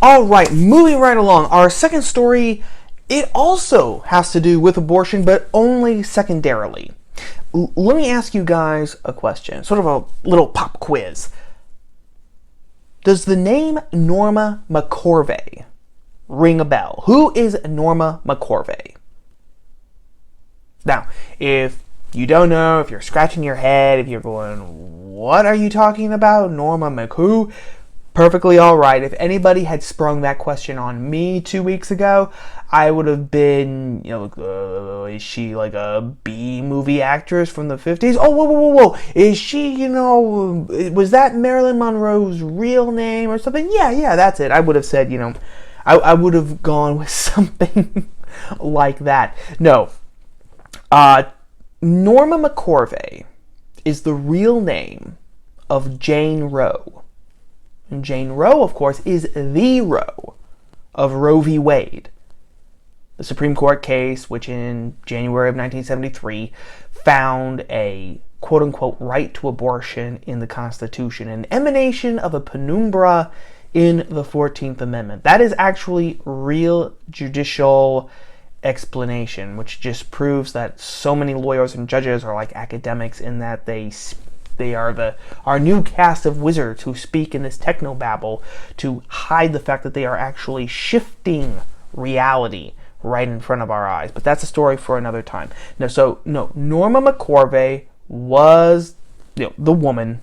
All right, moving right along. Our second story, it also has to do with abortion, but only secondarily. Let me ask you guys a question, sort of a little pop quiz. Does the name Norma McCorvey ring a bell? Who is Norma McCorvey? Now, if you don't know, if you're scratching your head, if you're going, what are you talking about? Norma McWho? Perfectly all right. If anybody had sprung that question on me 2 weeks ago, I would have been, is she like a B-movie actress from the 50s? Oh, whoa. Is she, was that Marilyn Monroe's real name or something? Yeah, that's it. I would have said, I would have gone with something like that. No. Norma McCorvey is the real name of Jane Roe. And Jane Roe, of course, is the Roe of Roe v. Wade, the Supreme Court case which in January of 1973 found a quote-unquote right to abortion in the Constitution, an emanation of a penumbra in the 14th Amendment. That is actually real judicial explanation, which just proves that so many lawyers and judges are like academics in that they are our new cast of wizards who speak in this technobabble to hide the fact that they are actually shifting reality right in front of our eyes. But that's a story for another time. Norma McCorvey was the woman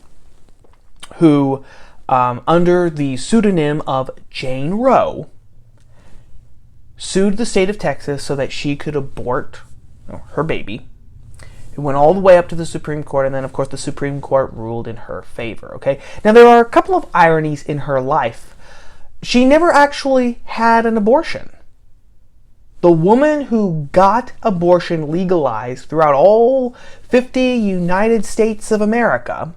who, under the pseudonym of Jane Roe, sued the state of Texas so that she could abort her baby. It went all the way up to the Supreme Court, and then, of course, the Supreme Court ruled in her favor, okay? Now, there are a couple of ironies in her life. She never actually had an abortion. The woman who got abortion legalized throughout all 50 United States of America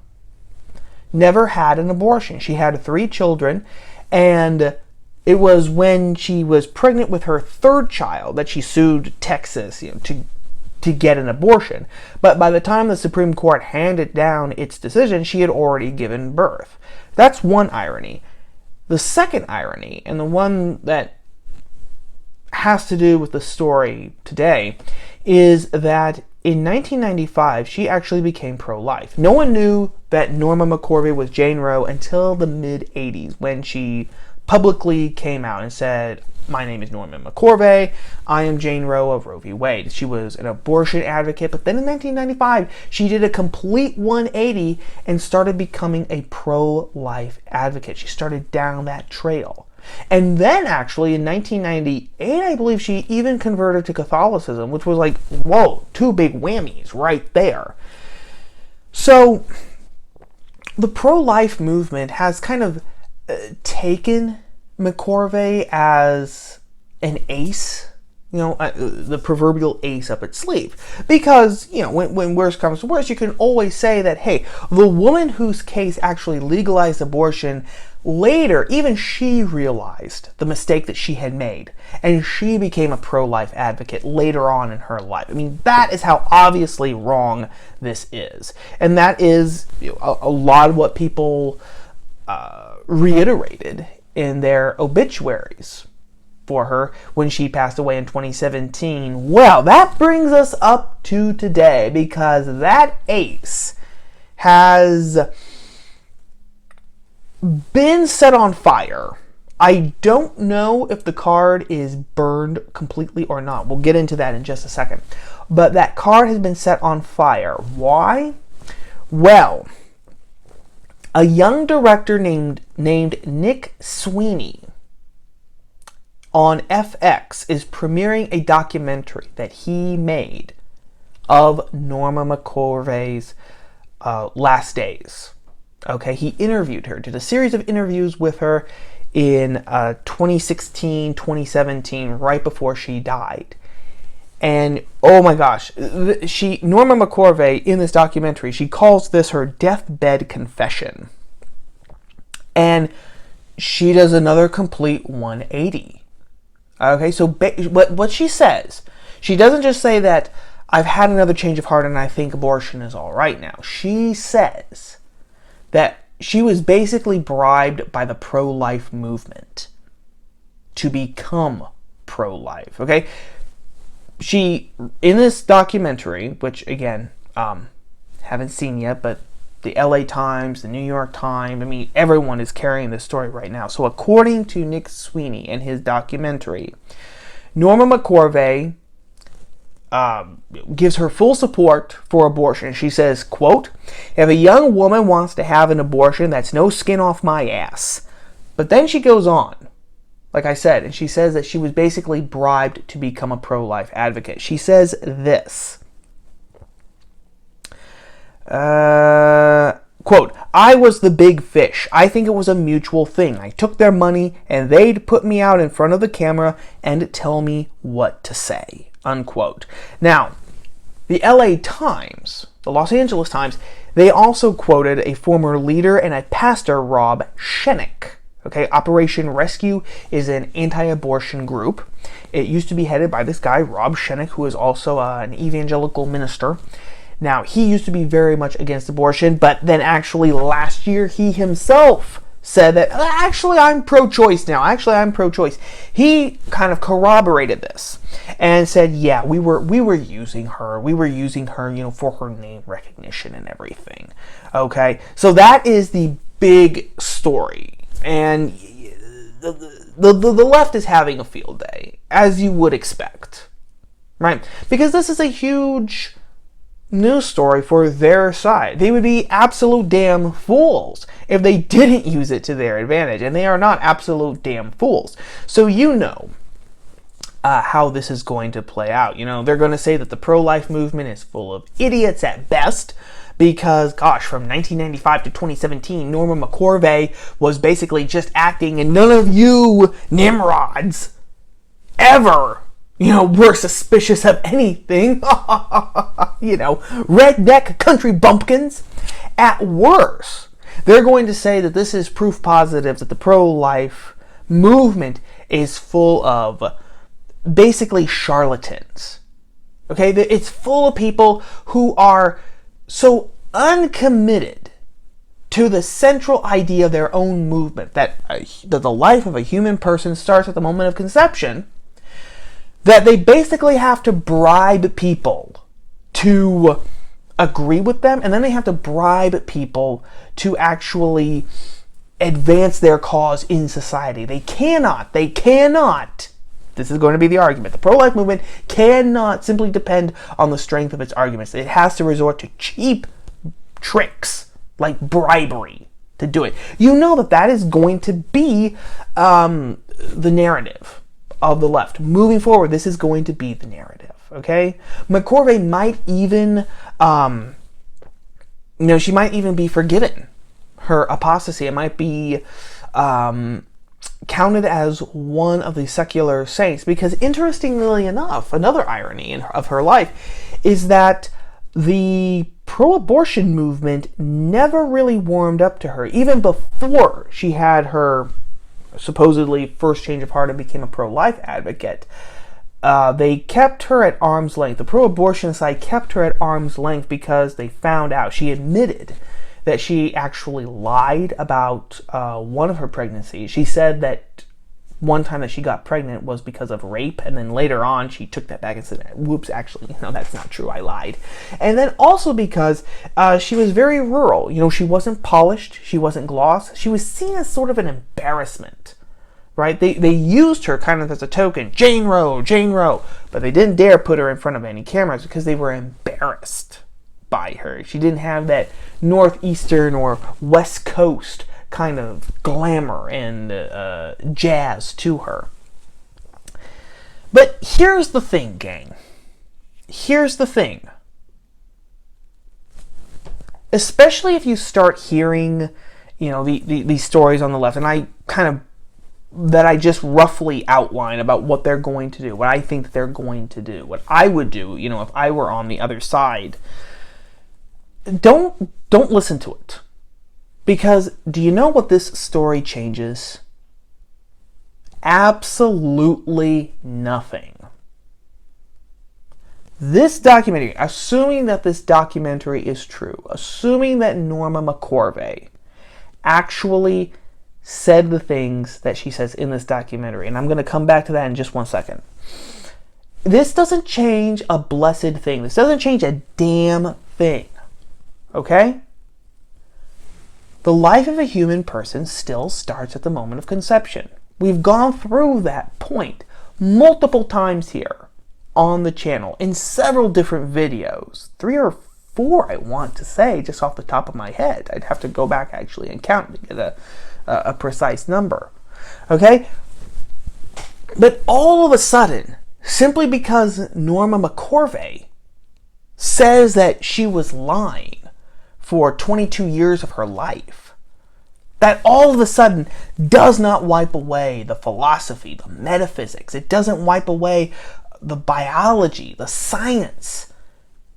never had an abortion. She had 3 children, and it was when she was pregnant with her 3rd child that she sued Texas, to get an abortion. But by the time the Supreme Court handed down its decision, she had already given birth. That's one irony. The second irony, and the one that has to do with the story today, is that in 1995, she actually became pro-life. No one knew that Norma McCorvey was Jane Roe until the mid-'80s, when she publicly came out and said, my name is Norma McCorvey, I am Jane Roe of Roe v. Wade. She was an abortion advocate, but then in 1995, she did a complete 180 and started becoming a pro-life advocate. She started down that trail. And then actually in 1998, I believe she even converted to Catholicism, which was like, whoa, 2 big whammies right there. So the pro-life movement has kind of taken McCorvey as an ace, the proverbial ace up its sleeve. Because, when worse comes to worse, you can always say that, hey, the woman whose case actually legalized abortion, later, even she realized the mistake that she had made, and she became a pro-life advocate later on in her life. I mean, that is how obviously wrong this is. And that is a lot of what people reiterated in their obituaries for her when she passed away in 2017. Well, that brings us up to today, because that ace has been set on fire. I don't know if the card is burned completely or not. We'll get into that in just a second. But that card has been set on fire. Why? Well, a young director named Nick Sweeney on FX is premiering a documentary that he made of Norma McCorvey's last days. Okay, he interviewed her, did a series of interviews with her in 2016, 2017, right before she died. And oh my gosh, Norma McCorvey in this documentary, she calls this her deathbed confession. And she does another complete 180. Okay, so what she says, she doesn't just say that I've had another change of heart and I think abortion is all right now. She says that she was basically bribed by the pro-life movement to become pro-life. Okay, she, in this documentary, which again, haven't seen yet, but the LA Times, the New York Times, I mean, everyone is carrying this story right now. So according to Nick Sweeney in his documentary, Norma McCorvey gives her full support for abortion. She says, quote, "If a young woman wants to have an abortion, that's no skin off my ass." But then she goes on, like I said, and she says that she was basically bribed to become a pro-life advocate. She says this, quote, "I was the big fish. I think it was a mutual thing. I took their money and they'd put me out in front of the camera and tell me what to say." Unquote. Now, the LA Times, the Los Angeles Times, they also quoted a former leader and a pastor, Rob Schenek. Okay, Operation Rescue is an anti-abortion group. It used to be headed by this guy, Rob Schenek, who is also an evangelical minister. Now, he used to be very much against abortion, but then actually last year he himself said that, actually, I'm pro-choice now. Actually, I'm pro-choice. He kind of corroborated this and said, yeah, we were using her. We were using her, you know, for her name recognition and everything. Okay, so that is the big story. And the left is having a field day, as you would expect, right? Because this is a huge news story for their side. They would be absolute damn fools if they didn't use it to their advantage, and they are not absolute damn fools. So you know how this is going to play out. You know, they're going to say that the pro-life movement is full of idiots at best, because, gosh, from 1995 to 2017, Norma McCorvey was basically just acting, and none of you nimrods ever, you know, were suspicious of anything. You know, redneck country bumpkins. At worst, they're going to say that this is proof positive that the pro-life movement is full of basically charlatans. Okay, it's full of people who are so uncommitted to the central idea of their own movement, that the life of a human person starts at the moment of conception, that they basically have to bribe people to agree with them, and then they have to bribe people to actually advance their cause in society. They cannot, this is going to be the argument, the pro-life movement cannot simply depend on the strength of its arguments. It has to resort to cheap tricks like bribery to do it. You know that is going to be the narrative of the left. Moving forward, this is going to be the narrative, okay? McCorvey might even, she might even be forgiven her apostasy. It might be counted as one of the secular saints, because interestingly enough, another irony of her life is that the pro-abortion movement never really warmed up to her. Even before she had her supposedly first change of heart and became a pro-life advocate, they kept her at arm's length. The pro-abortion side kept her at arm's length because they found out, she admitted that she actually lied about one of her pregnancies. She said that one time that she got pregnant was because of rape, and then later on she took that back and said, whoops, actually, no, that's not true, I lied. And then also because she was very rural. You know, she wasn't polished, she wasn't gloss, she was seen as sort of an embarrassment, right? They used her kind of as a token, Jane Roe, but they didn't dare put her in front of any cameras because they were embarrassed by her. She didn't have that northeastern or west coast kind of glamour and jazz to her. But here's the thing, gang. Here's the thing. Especially if you start hearing, these stories on the left, and I just roughly outline about what they're going to do, what I think they're going to do, what I would do, if I were on the other side. Don't listen to it. Because do you know what this story changes? Absolutely nothing. This documentary, assuming that this documentary is true, assuming that Norma McCorvey actually said the things that she says in this documentary. And I'm going to come back to that in just one second. This doesn't change a blessed thing. This doesn't change a damn thing. Okay? The life of a human person still starts at the moment of conception. We've gone through that point multiple times here on the channel in several different videos. 3 or 4, I want to say, just off the top of my head. I'd have to go back actually and count to get a precise number. Okay? But all of a sudden, simply because Norma McCorvey says that she was lying for 22 years of her life, that all of a sudden does not wipe away the philosophy, the metaphysics. It doesn't wipe away the biology, the science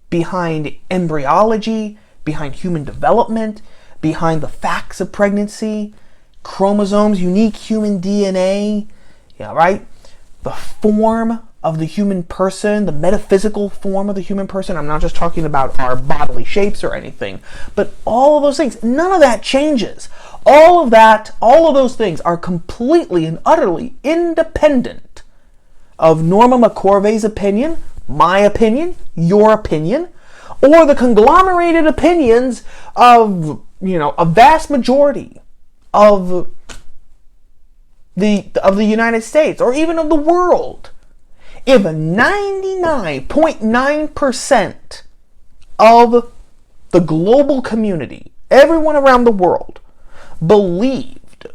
behind embryology, behind human development, behind the facts of pregnancy, chromosomes, unique human DNA, right? The form of the human person, the metaphysical form of the human person. I'm not just talking about our bodily shapes or anything, but all of those things. None of that changes. All of those things are completely and utterly independent of Norma McCorvey's opinion, my opinion, your opinion, or the conglomerated opinions of, a vast majority of the United States, or even of the world. If 99.9% of the global community, everyone around the world, believed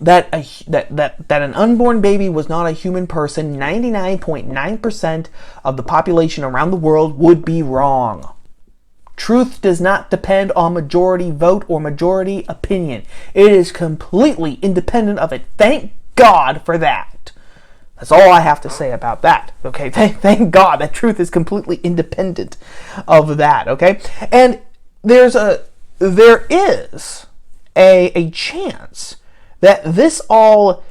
that an unborn baby was not a human person, 99.9% of the population around the world would be wrong. Truth does not depend on majority vote or majority opinion. It is completely independent of it. Thank God for that. That's all I have to say about that. Okay, thank God that truth is completely independent of that. Okay, and there is a chance that this all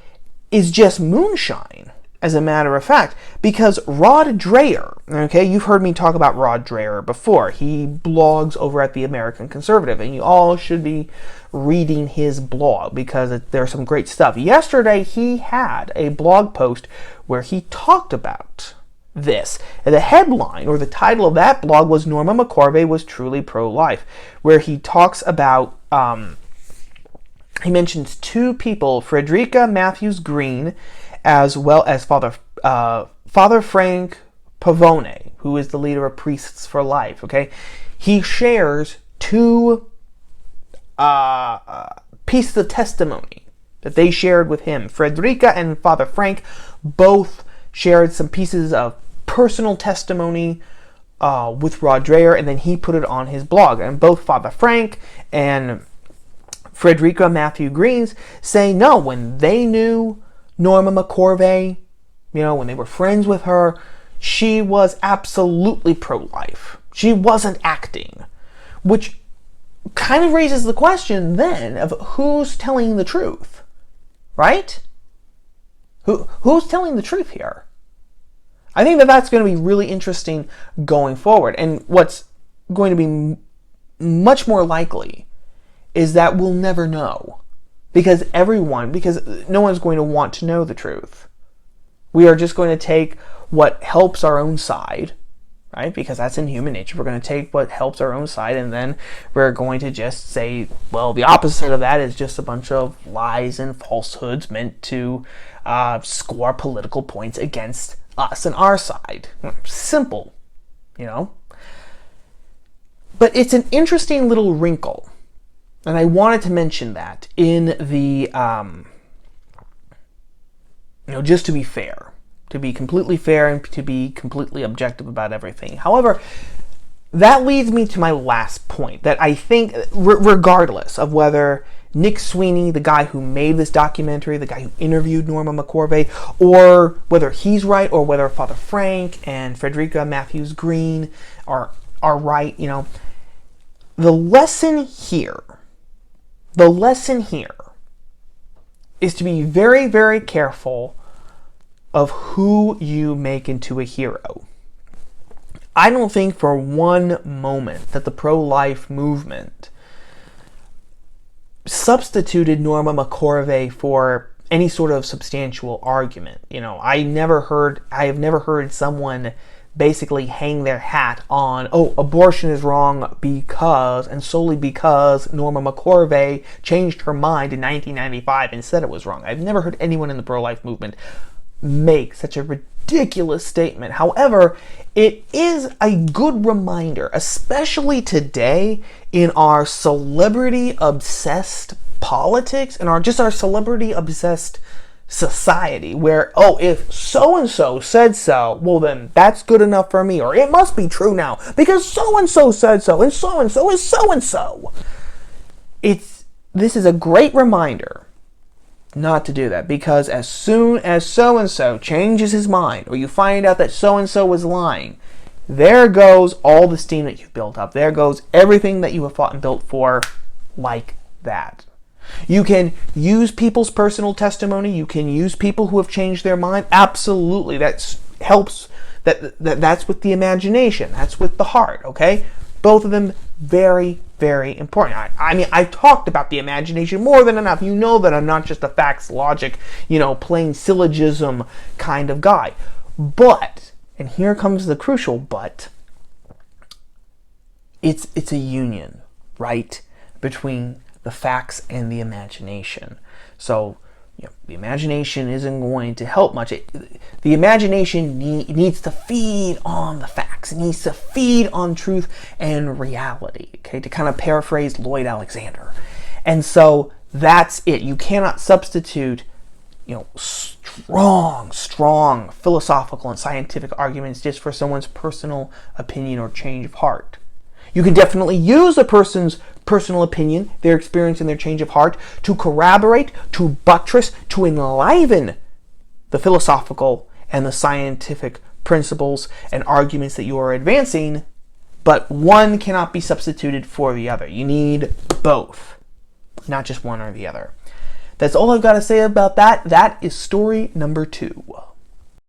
is just moonshine, as a matter of fact, because Rod Dreher, okay, you've heard me talk about Rod Dreher before. He blogs over at the American Conservative, and you all should be reading his blog because there's some great stuff. Yesterday, he had a blog post where he talked about this. And the headline, or the title of that blog, was Norma McCorvey Was Truly Pro-Life, where he talks about, he mentions 2 people, Frederica Matthews Green, as well as Father Frank Pavone, who is the leader of Priests for Life. Okay, he shares 2 pieces of testimony that they shared with him. Frederica and Father Frank both shared some pieces of personal testimony with Rod Dreher, and then he put it on his blog. And both Father Frank and Frederica Matthew Greens say no, when they knew Norma McCorvey, when they were friends with her, she was absolutely pro-life. She wasn't acting. Which kind of raises the question then of who's telling the truth, right? Who's telling the truth here? I think that's going to be really interesting going forward. And what's going to be much more likely is that we'll never know. Because no one's going to want to know the truth. We are just going to take what helps our own side, right? Because that's in human nature. We're going to take what helps our own side, and then we're going to just say, well, the opposite of that is just a bunch of lies and falsehoods meant to score political points against us and our side. Simple, But it's an interesting little wrinkle. And I wanted to mention that in the, just to be fair, to be completely fair and to be completely objective about everything. However, that leads me to my last point, that I think, regardless of whether Nick Sweeney, the guy who made this documentary, the guy who interviewed Norma McCorvey, or whether he's right, or whether Father Frank and Frederica Matthews Green are right, the lesson here is to be very, very careful of who you make into a hero. I don't think for one moment that the pro-life movement substituted Norma McCorvey for any sort of substantial argument. I have never heard someone basically hang their hat on, abortion is wrong because, and solely because Norma McCorvey changed her mind in 1995 and said it was wrong. I've never heard anyone in the pro-life movement make such a ridiculous statement. However, it is a good reminder, especially today in our celebrity-obsessed politics and our celebrity-obsessed society, where, if so-and-so said so, well then that's good enough for me, or it must be true now because so-and-so said so, and so-and-so is so-and-so. This is a great reminder not to do that, because as soon as so-and-so changes his mind, or you find out that so-and-so was lying, there goes all the steam that you've built up. There goes everything that you have fought and built for, like that. You can use people's personal testimony. You can use people who have changed their mind. Absolutely, that helps. That's with the imagination. That's with the heart. Okay, both of them very, very important. I've talked about the imagination more than enough. You know that I'm not just a facts, logic, plain syllogism kind of guy. But, and here comes the crucial but, it's a union, right, between the facts and the imagination. So, the imagination isn't going to help much. The imagination needs to feed on the facts. It needs to feed on truth and reality, okay, to kind of paraphrase Lloyd Alexander. And so that's it. You cannot substitute, strong philosophical and scientific arguments just for someone's personal opinion or change of heart. You can definitely use a person's personal opinion, their experience, and their change of heart to corroborate, to buttress, to enliven the philosophical and the scientific principles and arguments that you are advancing, but one cannot be substituted for the other. You need both, not just one or the other. That's all I've got to say about that. That is story number 2.